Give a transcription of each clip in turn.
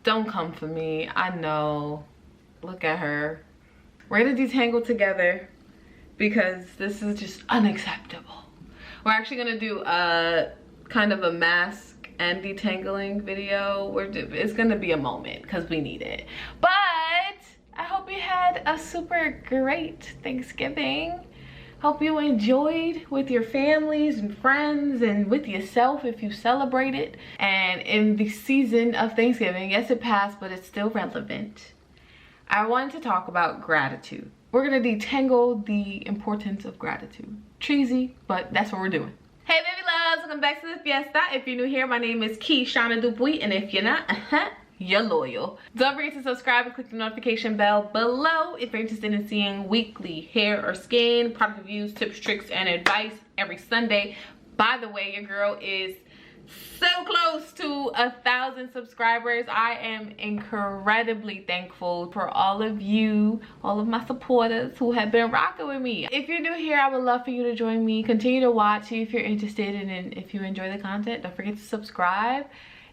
Don't come for me. I know. Look at her. We're gonna detangle together because this is just unacceptable. We're actually gonna do a kind of a mask and detangling video. It's gonna be a moment because we need it. But I hope you had a super great Thanksgiving. Hope you enjoyed with your families and friends and with yourself if you celebrate it. And in the season of Thanksgiving, yes, it passed, but it's still relevant. I wanted to talk about gratitude. We're gonna detangle the importance of gratitude. Cheesy, but that's what we're doing. Hey baby loves, welcome back to the fiesta. If you're new here, my name is Keishana Dupuy, and if you're not, you're loyal. Don't forget to subscribe and click the notification bell below if you're interested in seeing weekly hair or skin product reviews, tips, tricks, and advice every Sunday. By the way, your girl is so close to 1,000 subscribers. I am incredibly thankful for all of you, all of my supporters who have been rocking with me. If you're new here, I would love for you to join me. Continue to watch, see if you're interested, and if you enjoy the content, don't forget to subscribe.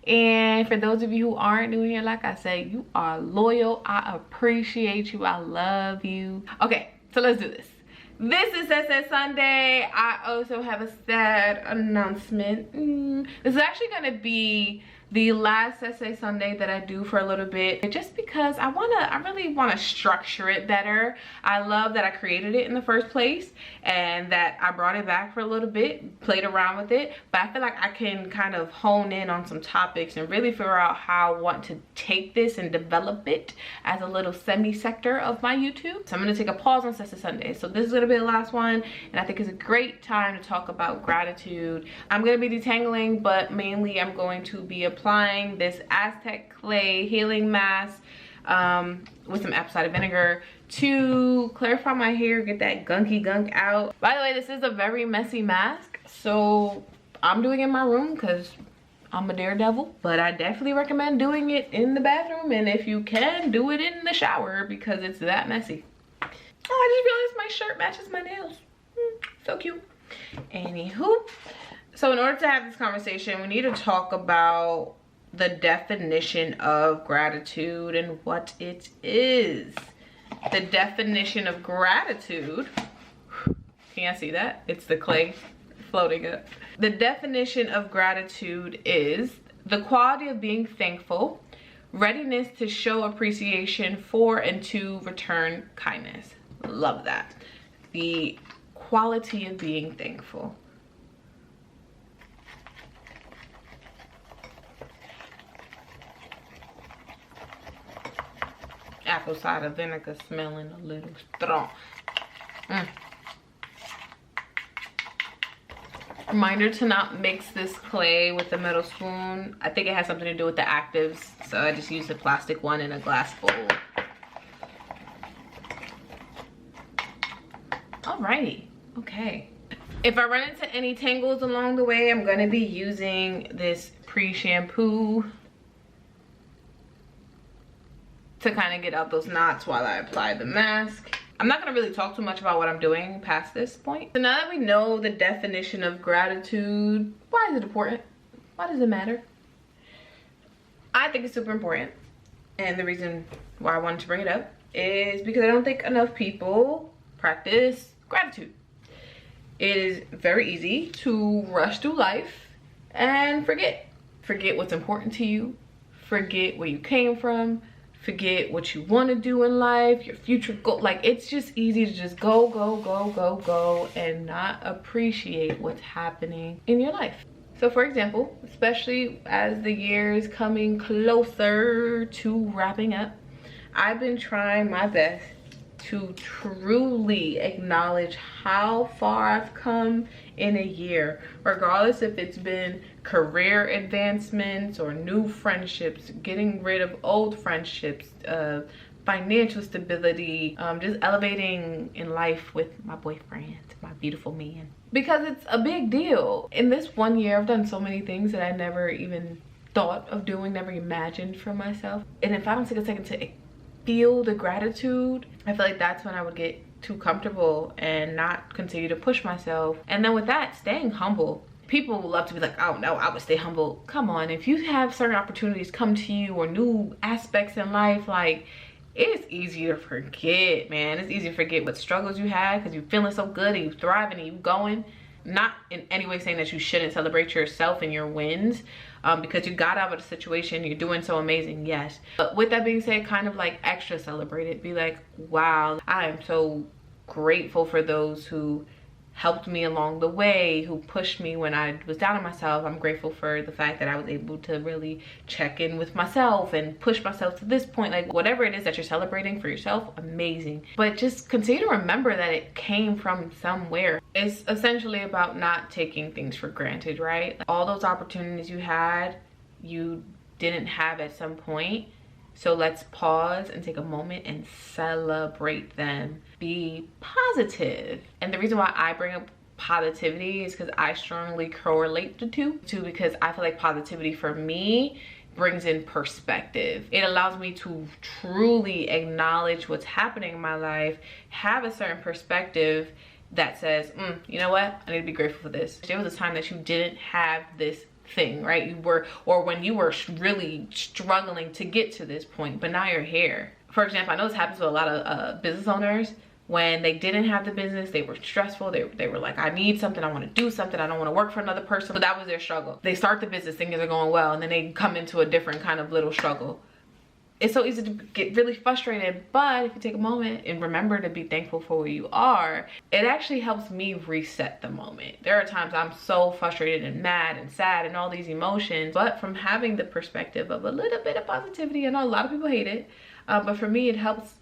And for those of you who aren't new here, like I said, you are loyal. I appreciate you. I love you. Okay, so let's do this. This is SESE Sunday. I also have a sad announcement. This is actually going to be the last SESE Sunday that I do for a little bit, just because I really want to structure it better. I love that I created it in the first place and that I brought it back for a little bit, played around with it, but I feel like I can kind of hone in on some topics and really figure out how I want to take this and develop it as a little semi-sector of my YouTube. So I'm going to take a pause on SESE Sunday. So this is going to be the last one, and I think it's a great time to talk about gratitude. I'm going to be detangling, but mainly I'm going to be applying this Aztec clay healing mask with some apple cider vinegar to clarify my hair, get that gunky gunk out. By the way, this is a very messy mask, so I'm doing it in my room because I'm a daredevil, but I definitely recommend doing it in the bathroom, and if you can, do it in the shower because it's that messy. Oh, I just realized my shirt matches my nails. So cute. Anywho, so in order to have this conversation, we need to talk about the definition of gratitude and what it is. The definition of gratitude, can you see that? It's the clay floating up. The definition of gratitude is the quality of being thankful, readiness to show appreciation for and to return kindness. Love that. The quality of being thankful. Apple cider vinegar smelling a little strong. Reminder to not mix this clay with the metal spoon. I think it has something to do with the actives, so I just used a plastic one in a glass bowl. Alrighty, okay. If I run into any tangles along the way, I'm gonna be using this pre-shampoo to kind of get out those knots while I apply the mask. I'm not gonna really talk too much about what I'm doing past this point. So now that we know the definition of gratitude, why is it important? Why does it matter? I think it's super important. And the reason why I wanted to bring it up is because I don't think enough people practice gratitude. It is very easy to rush through life and forget what's important to you, forget where you came from, forget what you want to do in life, your future goal. Like, it's just easy to just go and not appreciate what's happening in your life. So for example, especially as the year is coming closer to wrapping up, I've been trying my best to truly acknowledge how far I've come in a year, regardless if it's been career advancements or new friendships, getting rid of old friendships, financial stability, just elevating in life with my boyfriend, my beautiful man, because it's a big deal. In this 1 year, I've done so many things that I never even thought of doing, never imagined for myself. And if I don't take a second to feel the gratitude, I feel like that's when I would get too comfortable and not continue to push myself. And then with that, staying humble. People love to be like, oh no, I would stay humble. Come on, if you have certain opportunities come to you or new aspects in life, like, it's easy to forget, man. It's easy to forget what struggles you had because you're feeling so good and you thriving and you going. Not in any way saying that you shouldn't celebrate yourself and your wins, because you got out of the situation, you're doing so amazing, yes. But with that being said, kind of like extra celebrate it. Be like, wow, I am so grateful for those who helped me along the way, who pushed me when I was down on myself. I'm grateful for the fact that I was able to really check in with myself and push myself to this point. Like, whatever it is that you're celebrating for yourself, amazing. But just continue to remember that it came from somewhere. It's essentially about not taking things for granted, right? All those opportunities you had, you didn't have at some point. So let's pause and take a moment and celebrate them. Be positive. And the reason why I bring up positivity is because I strongly correlate the two, because I feel like positivity for me brings in perspective. It allows me to truly acknowledge what's happening in my life, have a certain perspective that says, you know what? I need to be grateful for this. There was a time that you didn't have this thing, right? You were, or when you were really struggling to get to this point, but now you're here. For example, I know this happens to a lot of business owners. When they didn't have the business, they were stressful. They were like, I need something, I want to do something, I don't want to work for another person. So that was their struggle. They start the business, things are going well, and then they come into a different kind of little struggle. It's so easy to get really frustrated, but if you take a moment and remember to be thankful for where you are, it actually helps me reset the moment. There are times I'm so frustrated and mad and sad and all these emotions, but from having the perspective of a little bit of positivity, I know a lot of people hate it, but for me, it helps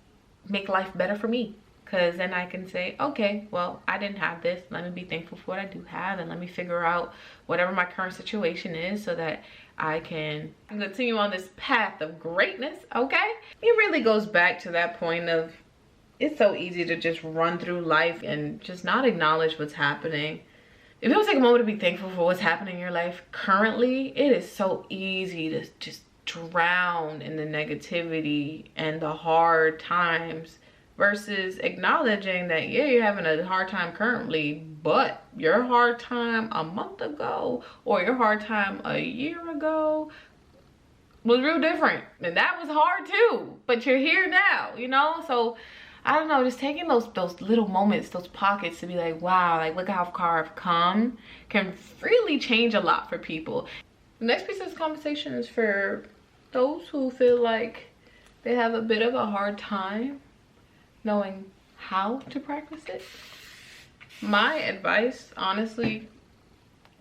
make life better for me. Because then I can say, okay, well, I didn't have this. Let me be thankful for what I do have, and let me figure out whatever my current situation is so that I can continue on this path of greatness, okay? It really goes back to that point of, it's so easy to just run through life and just not acknowledge what's happening. If you don't take a moment to be thankful for what's happening in your life currently, it is so easy to just drown in the negativity and the hard times, versus acknowledging that, yeah, you're having a hard time currently, but your hard time a month ago or your hard time a year ago was real different. And that was hard too, but you're here now, you know? So I don't know, just taking those little moments, those pockets to be like, wow, like look how far I've come, can really change a lot for people. The next piece of this conversation is for those who feel like they have a bit of a hard time knowing how to practice it. My advice, honestly,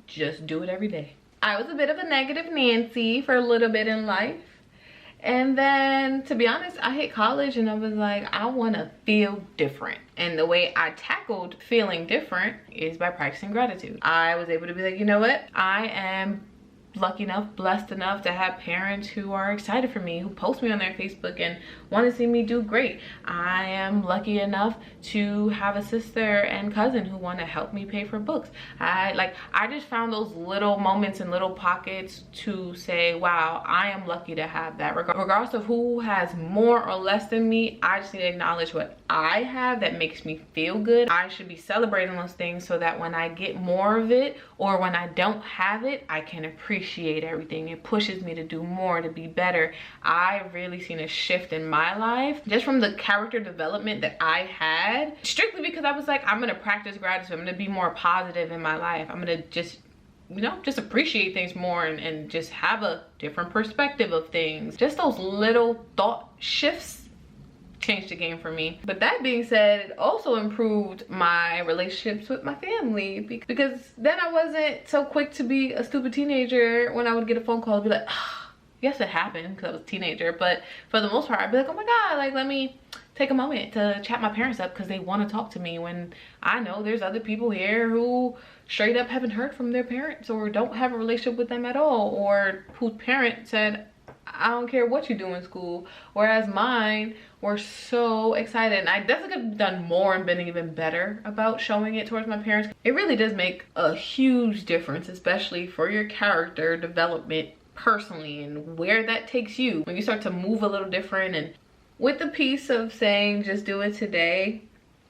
just do it every day. I was a bit of a negative Nancy for a little bit in life. And then, to be honest, I hit college and I was like, I want to feel different. And the way I tackled feeling different is by practicing gratitude. I was able to be like, you know what? I am lucky enough, blessed enough to have parents who are excited for me, who post me on their Facebook and want to see me do great. I am lucky enough to have a sister and cousin who want to help me pay for books. I just found those little moments and little pockets to say, wow, I am lucky to have that. Regardless of who has more or less than me, I just need to acknowledge what I have that makes me feel good. I should be celebrating those things so that when I get more of it or when I don't have it, I can appreciate everything. It pushes me to do more, to be better. I've really seen a shift in my life just from the character development that I had, strictly because I was like, I'm gonna practice gratitude. I'm gonna be more positive in my life. I'm gonna just, you know, just appreciate things more and just have a different perspective of things. Just those little thought shifts changed the game for me. But that being said, it also improved my relationships with my family, because then I wasn't so quick to be a stupid teenager when I would get a phone call and be like, oh, yes, it happened because I was a teenager, but for the most part I'd be like, oh my god, like let me take a moment to chat my parents up because they want to talk to me, when I know there's other people here who straight up haven't heard from their parents or don't have a relationship with them at all, or whose parent said, I don't care what you do in school, whereas mine were so excited. And I definitely could have done more and been even better about showing it towards my parents. It really does make a huge difference, especially for your character development personally and where that takes you when you start to move a little different. And with the piece of saying just do it today,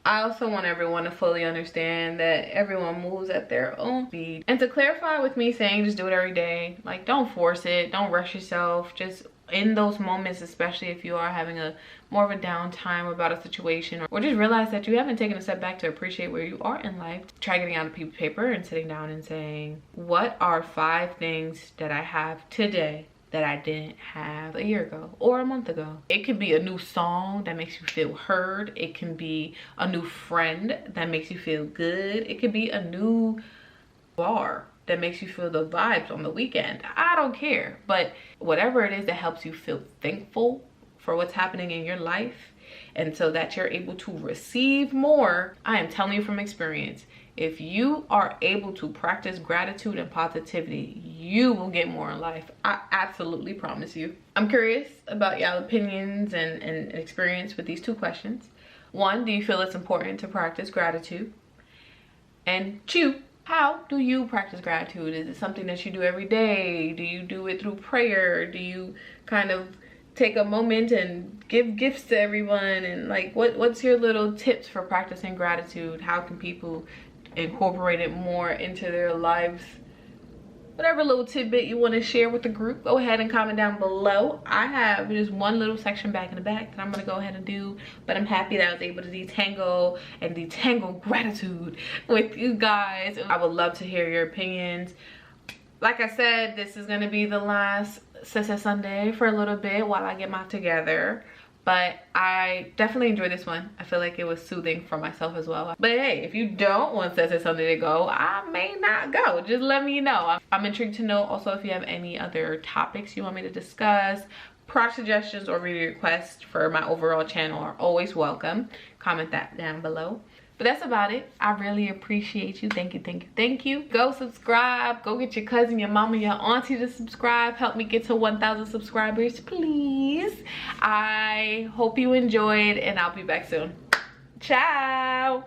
I also want everyone to fully understand that everyone moves at their own speed. And to clarify with me saying just do it every day, like don't force it, don't rush yourself. Just in those moments, especially if you are having a more of a downtime about a situation, or just realize that you haven't taken a step back to appreciate where you are in life, try getting out a piece of paper and sitting down and saying, what are 5 things that I have today that I didn't have a year ago or a month ago? It could be a new song that makes you feel heard. It can be a new friend that makes you feel good. It could be a new bar that makes you feel the vibes on the weekend. I don't care, but whatever it is that helps you feel thankful for what's happening in your life, and so that you're able to receive more. I am telling you from experience, if you are able to practice gratitude and positivity, you will get more in life. I absolutely promise you. I'm curious about y'all opinions and experience with these 2 questions. 1, do you feel it's important to practice gratitude? And 2, how do you practice gratitude? Is it something that you do every day? Do you do it through prayer? Do you kind of take a moment and give gifts to everyone? And like, what's your little tips for practicing gratitude? How can people incorporate it more into their lives? Whatever little tidbit you want to share with the group, go ahead and comment down below. I have just one little section back in the back that I'm going to go ahead and do, but I'm happy that I was able to detangle gratitude with you guys. I would love to hear your opinions. Like I said, this is going to be the last SESE Sunday for a little bit while I get my together. But I definitely enjoyed this one. I feel like it was soothing for myself as well. But hey, if you don't want SESE Sunday to go, I may not go. Just let me know. I'm intrigued to know also if you have any other topics you want me to discuss. Product suggestions or video requests for my overall channel are always welcome. Comment that down below. But that's about it. I really appreciate you. Thank you, thank you, thank you. Go subscribe. Go get your cousin, your mama, your auntie to subscribe. Help me get to 1,000 subscribers, please. I hope you enjoyed, and I'll be back soon. Ciao.